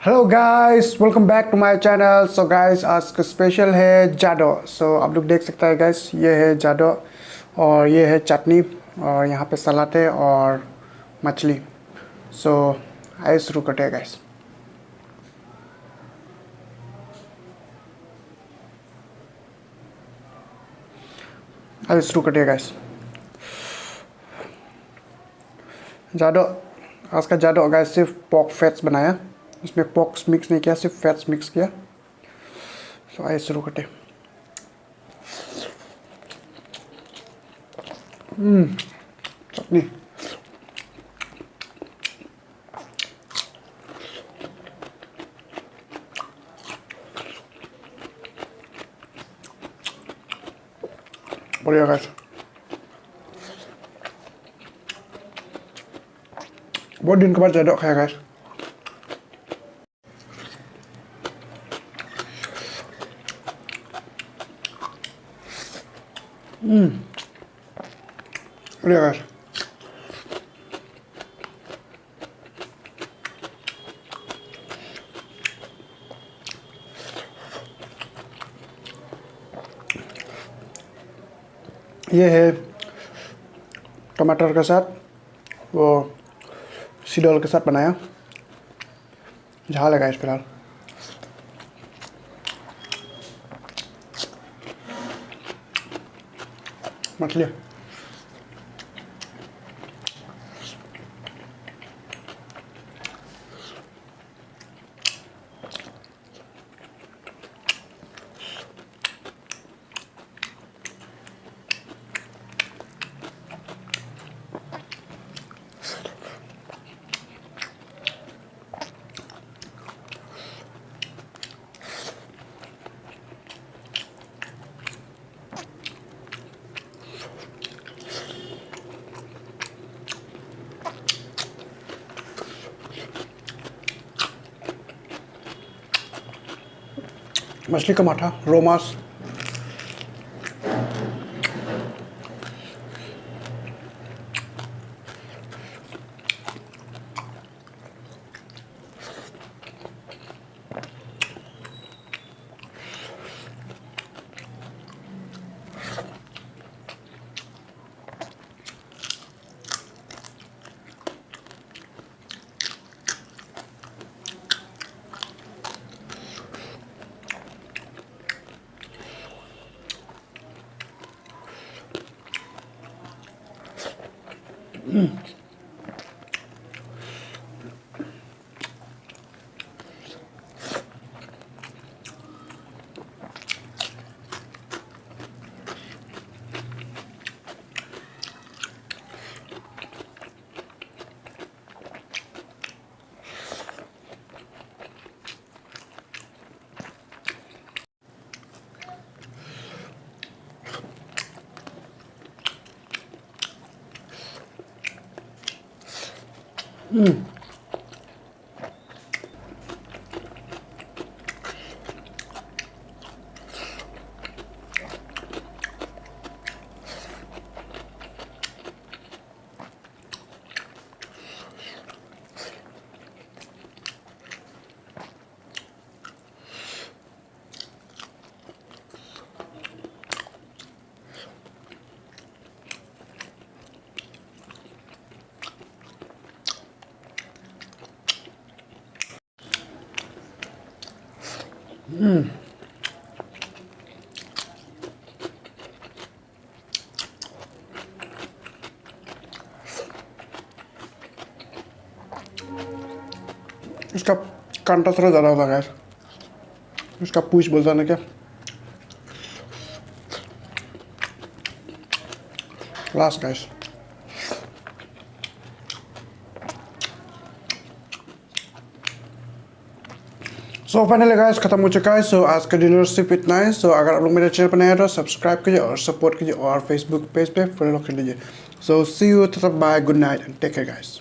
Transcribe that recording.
Hello guys, welcome back to my channel. So guys, आज का special है जाडो। सो आप लोग देख सकते हैं गाइस, ये है जाडो और ये है चटनी और यहाँ पे सलाद है और मछली। सो आइए शुरू करते हैं गाइस। आइए शुरू करते हैं गाइस। जाडो, आज का जाडो गाइस सिर्फ पॉक फैट्स बनाया, इसमें पॉक्स मिक्स नहीं किया, सिर्फ फैट्स मिक्स किया। सो आइए शुरू करते हैं। चटनी बढ़िया गाइस, बहुत दिन के बाद जाडो खाया गाइस। बढ़िया गाइस। ये है टमाटर के साथ, वो सीडोल के साथ बनाया, झाल है गाइस फिलहाल। मछली मछली का माथा, रोमास। इसका कांटा थोड़ा ज़्यादा होता है, इसका पूछ बोलता है ना क्या, last guys. So finally guys खत्म हो चुका है। सो आज का डिनर सिर्फ इतना है। सो अगर आप लोग मेरे चैनल पर नए हैं तो सब्सक्राइब कीजिए और सपोर्ट कीजिए और फेसबुक पेज पे फॉलो कर लीजिए। So see you, bye, good night and take care guys.